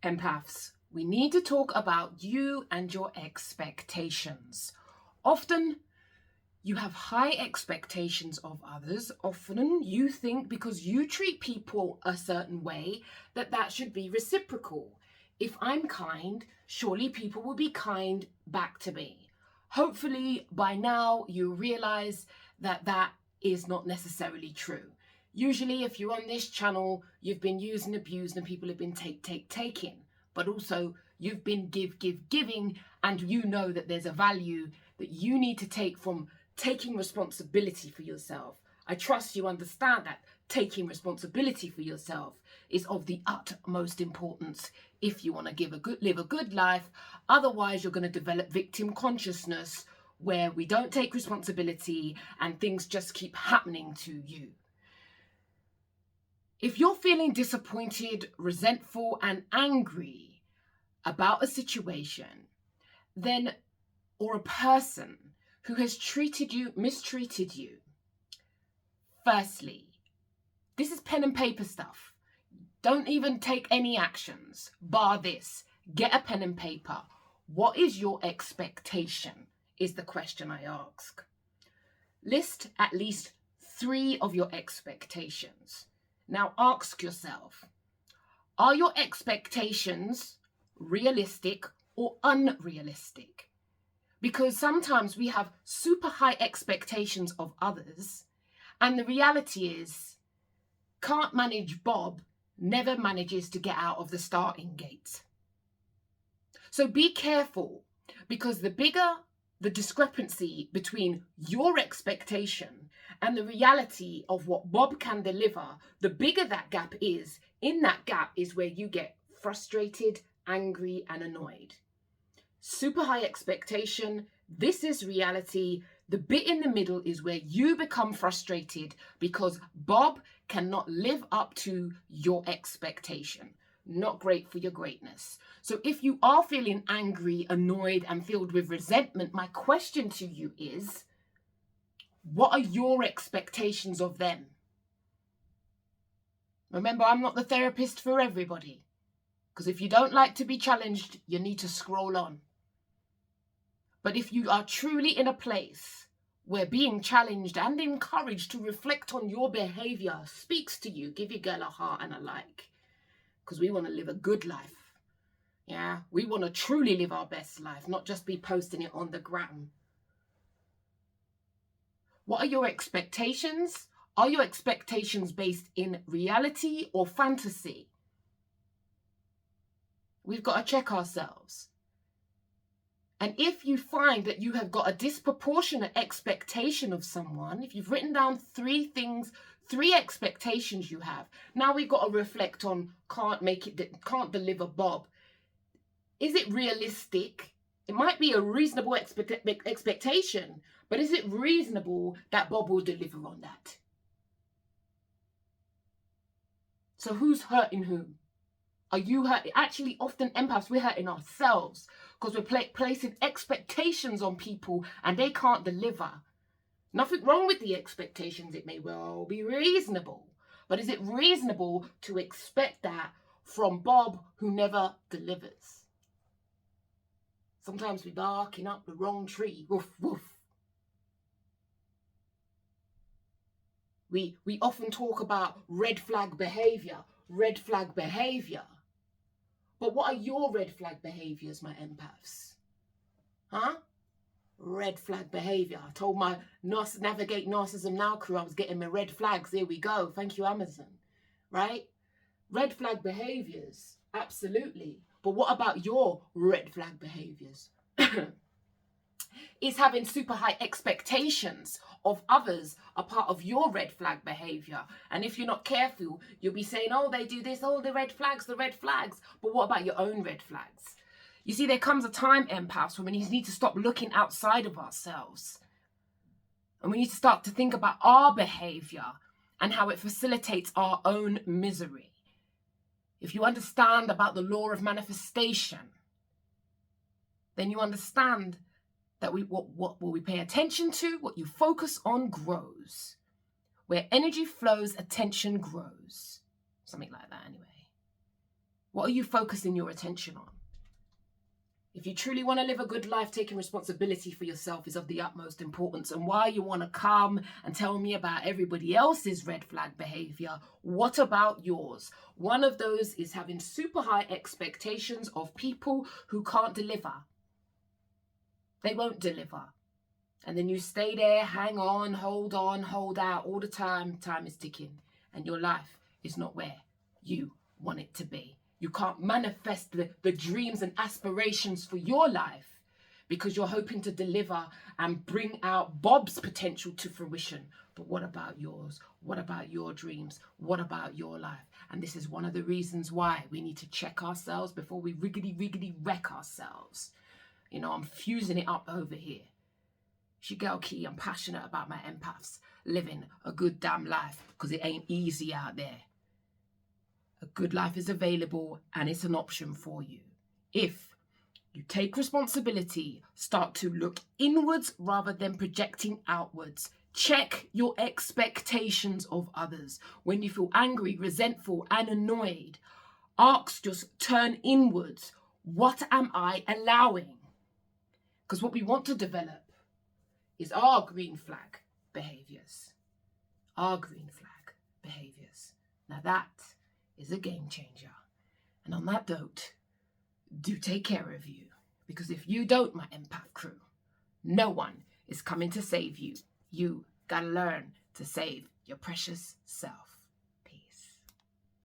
Empaths, we need to talk about you and your expectations. Often you have high expectations of others. Often you think because you treat people a certain way that should be reciprocal. If I'm kind, surely people will be kind back to me. Hopefully by now you realize that is not necessarily true. Usually if you're on this channel, you've been used and abused and people have been taking. But also you've been giving, and you know that there's a value that you need to take from taking responsibility for yourself. I trust you understand that taking responsibility for yourself is of the utmost importance if you want to live a good life. Otherwise, you're going to develop victim consciousness where we don't take responsibility and things just keep happening to you. If you're feeling disappointed, resentful, and angry about a situation, then, or a person who has mistreated you, firstly, this is pen and paper stuff. Don't even take any actions, bar this. Get a pen and paper. What is your expectation, is the question I ask. List at least 3 of your expectations. Now ask yourself, are your expectations realistic or unrealistic? Because sometimes we have super high expectations of others, and the reality is, can't manage Bob never manages to get out of the starting gate. So be careful, because the bigger the discrepancy between your expectation and the reality of what Bob can deliver, the bigger that gap is. In that gap is where you get frustrated, angry, and annoyed. Super high expectation, this is reality. The bit in the middle is where you become frustrated because Bob cannot live up to your expectation. Not great for your greatness. So if you are feeling angry, annoyed, and filled with resentment, my question to you is, what are your expectations of them? Remember, I'm not the therapist for everybody, because if you don't like to be challenged, you need to scroll on. But if you are truly in a place where being challenged and encouraged to reflect on your behavior speaks to you, give your girl a heart and a like, because we want to live a good life. Yeah, we want to truly live our best life, not just be posting it on the gram. What are your expectations? Are your expectations based in reality or fantasy? We've got to check ourselves. And if you find that you have got a disproportionate expectation of someone, if you've written down 3 things, 3 expectations you have, now we've got to reflect on can't deliver Bob. Is it realistic? It might be a reasonable expectation, but is it reasonable that Bob will deliver on that? So who's hurting whom? Are you hurting? Actually, often empaths, we're hurting ourselves because we're placing expectations on people and they can't deliver. Nothing wrong with the expectations. It may well be reasonable. But is it reasonable to expect that from Bob who never delivers? Sometimes we're barking up the wrong tree. Woof, woof. We often talk about red flag behavior. Red flag behavior. But what are your red flag behaviors, my empaths? Huh? Red flag behavior. I told my Navigate Narcissism Now crew I was getting my red flags. Here we go. Thank you, Amazon. Right? Red flag behaviors. Absolutely. But what about your red flag behaviors? Is having super high expectations of others a part of your red flag behavior? And if you're not careful, you'll be saying, oh, they do this, oh, the red flags. But what about your own red flags? You see, there comes a time, empaths, when we need to stop looking outside of ourselves. And we need to start to think about our behavior and how it facilitates our own misery. If you understand about the law of manifestation, then you understand that what we pay attention to, what you focus on grows. Where energy flows, attention grows. Something like that anyway. What are you focusing your attention on? If you truly want to live a good life, taking responsibility for yourself is of the utmost importance. And while you want to come and tell me about everybody else's red flag behavior, what about yours? One of those is having super high expectations of people who can't deliver. They won't deliver. And then you stay there, hang on, hold out all the time. Time is ticking. And your life is not where you want it to be. You can't manifest the dreams and aspirations for your life because you're hoping to deliver and bring out Bob's potential to fruition. But what about yours? What about your dreams? What about your life? And this is one of the reasons why we need to check ourselves before we riggedy wreck ourselves. You know, I'm fusing it up over here. It's your girl Key. I'm passionate about my empaths living a good damn life because it ain't easy out there. A good life is available and it's an option for you. If you take responsibility, start to look inwards rather than projecting outwards. Check your expectations of others. When you feel angry, resentful, and annoyed, ask, just turn inwards. What am I allowing? Because what we want to develop is our green flag behaviors. Our green flag behaviors. Now that is a game changer. And on that note, do take care of you. Because if you don't, my empath crew, no one is coming to save you. You gotta learn to save your precious self.